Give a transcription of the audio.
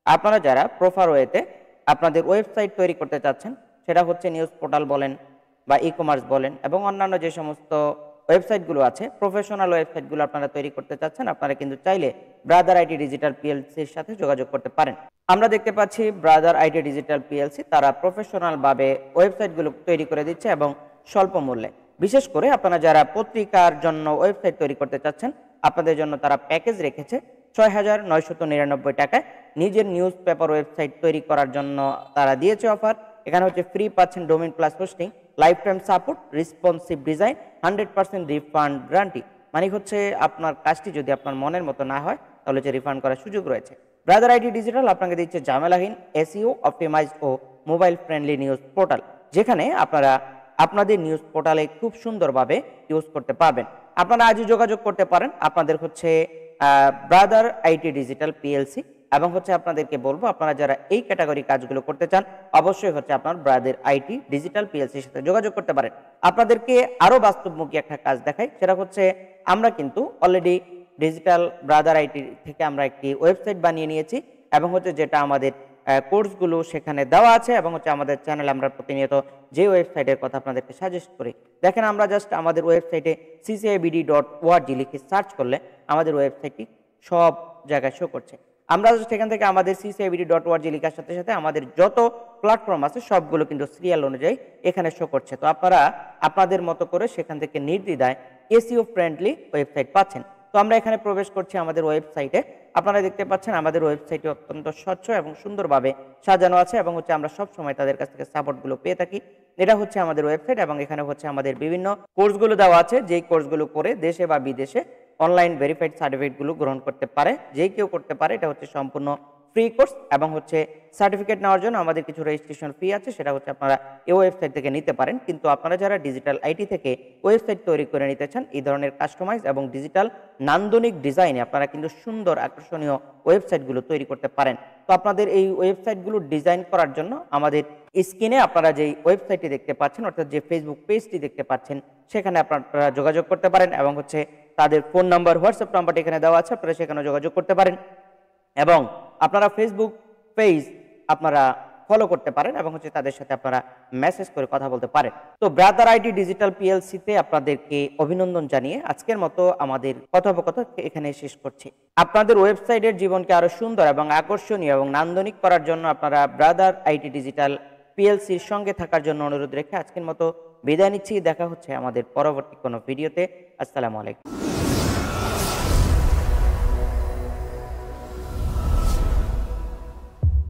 আপনারা যারা প্রপার ওয়েতে আপনাদের ওয়েবসাইট তৈরি করতে চাচ্ছেন, সেটা হচ্ছে নিউজ পোর্টাল বলেন বা ই-কমার্স বলেন এবং অন্যান্য যে সমস্ত ওয়েবসাইটগুলো আছে, প্রফেশনাল ওয়েবসাইটগুলো আপনারা তৈরি করতে চাচ্ছেন, আপনারা কিন্তু চাইলে ব্রাদার আইটি ডিজিটাল পিএলসির সাথে যোগাযোগ করতে পারেন। আমরা দেখতে পাচ্ছি ব্রাদার আইটি ডিজিটাল পিএলসি তারা প্রফেশনালভাবে ওয়েবসাইটগুলো তৈরি করে দিচ্ছে এবং স্বল্প মূল্যে। বিশেষ করে আপনারা যারা পত্রিকার জন্য ওয়েবসাইট তৈরি করতে চাচ্ছেন, আপনাদের জন্য তারা প্যাকেজ রেখেছে ৬,৯৯৯ টাকায়। নিজের নিউজ পেপার ওয়েবসাইট তৈরি করার জন্য তারা দিয়েছে অফার। এখানে হচ্ছে ফ্রি পাচ্ছেন domain plus hosting, life time support, responsive design, 100% refund guarantee. মানে হচ্ছে আপনার কাজটি যদি আপনার মনের মতো না হয় তাহলে যে রিফান্ড করার সুযোগ রয়েছে। ব্রাদার আইটি ডিজিটাল আপনাকে দিচ্ছে ঝামেলাহীন এসইও অপটিমাইজড ও মোবাইল ফ্রেন্ডলি নিউজ পোর্টাল, যেখানে আপনারা আপনাদের নিউজ পোর্টালে খুব সুন্দরভাবে ইউজ করতে পারবেন। আপনারা আজই যোগাযোগ করতে পারেন। আপনাদের হচ্ছে ব্রাদার আইটি ডিজিটাল পিএলসি এবং হচ্ছে আপনাদেরকে বলবো, আপনারা যারা এই ক্যাটাগরি কাজগুলো করতে চান অবশ্যই হচ্ছে আপনার ব্রাদার আইটি ডিজিটাল পিএলসির সাথে যোগাযোগ করতে পারেন। আপনাদেরকে আরো বাস্তবমুখী একটা কাজ দেখাই, সেটা হচ্ছে আমরা কিন্তু অলরেডি ডিজিটাল ব্রাদার আইটি থেকে আমরা একটি ওয়েবসাইট বানিয়ে নিয়েছি এবং হচ্ছে যেটা আমাদের কোর্সগুলো সেখানে দেওয়া আছে এবং হচ্ছে আমাদের চ্যানেলে আমরা প্রতিনিয়ত যে ওয়েবসাইটের কথা আপনাদেরকে সাজেস্ট করি। দেখেন, আমরা জাস্ট আমাদের ওয়েবসাইটে ccibd.org লিখে সার্চ করলে আমাদের ওয়েবসাইটটি সব জায়গায় শো করছে। আমরা সেখান থেকে আমাদের ccibd.org লেখার সাথে সাথে আমাদের যত প্ল্যাটফর্ম আছে সবগুলো কিন্তু সিরিয়াল অনুযায়ী এখানে শো করছে। তো আপনারা আপনাদের মতো করে সেখান থেকে নির্দ্বিধায় এসইও ফ্রেন্ডলি ওয়েবসাইট পাচ্ছেন। তো আমরা এখানে প্রবেশ করছি আমাদের ওয়েবসাইটে। আপনারা দেখতে পাচ্ছেন আমাদের ওয়েবসাইটটি অত্যন্ত স্বচ্ছ এবং সুন্দরভাবে সাজানো আছে এবং হচ্ছে আমরা সব সময় তাদের কাছ থেকে সাপোর্টগুলো পেয়ে থাকি। এটা হচ্ছে আমাদের ওয়েবসাইট এবং এখানে হচ্ছে আমাদের বিভিন্ন কোর্সগুলো দেওয়া আছে, যেই কোর্সগুলো করে দেশে বা বিদেশে অনলাইন ভেরিফাইড সার্টিফিকেটগুলো গ্রহণ করতে পারে, যে কেউ করতে পারে। এটা হচ্ছে সম্পূর্ণ ফ্রি কোর্স এবং হচ্ছে সার্টিফিকেট নেওয়ার জন্য আমাদের কিছু রেজিস্ট্রেশন ফি আছে, সেটা হচ্ছে আপনারা এই ওয়েবসাইট থেকে নিতে পারেন। কিন্তু আপনারা যারা ডিজিটাল আইটি থেকে ওয়েবসাইট তৈরি করে নিতে চান, এই ধরনের কাস্টমাইজ এবং ডিজিটাল নান্দনিক ডিজাইনে আপনারা কিন্তু সুন্দর আকর্ষণীয় ওয়েবসাইটগুলো তৈরি করতে পারেন। তো আপনাদের এই ওয়েবসাইটগুলো ডিজাইন করার জন্য আমাদের স্ক্রিনে আপনারা যেই ওয়েবসাইটটি দেখতে পাচ্ছেন, অর্থাৎ যে ফেসবুক পেজটি দেখতে পাচ্ছেন, সেখানে আপনারা যোগাযোগ করতে পারেন এবং হচ্ছে তাদের ফোন নাম্বার, হোয়াটসঅ্যাপ নাম্বারটি এখানে দেওয়া আছে, আপনারা সেখানে যোগাযোগ করতে পারেন এবং আপনারা ফেসবুক পেজ আপনারা ফলো করতে পারেন এবং হচ্ছে তাদের সাথে আপনারা মেসেজ করে কথা বলতে পারেন। তো ব্রাদার আইটি ডিজিটাল পিএলসিতে আপনাদেরকে অভিনন্দন জানিয়ে আজকের মতো আমাদের কথোপকথন এখানে শেষ করছি। আপনাদের ওয়েবসাইটের জীবনকে আরো সুন্দর এবং আকর্ষণীয় এবং নান্দনিক করার জন্য আপনারা ব্রাদার আইটি ডিজিটাল পিএলসির সঙ্গে থাকার জন্য অনুরোধ রেখে আজকের মতো বিদায় নিচ্ছি। দেখা হচ্ছে আমাদের পরবর্তী কোনো ভিডিওতে। আসসালামু আলাইকুম।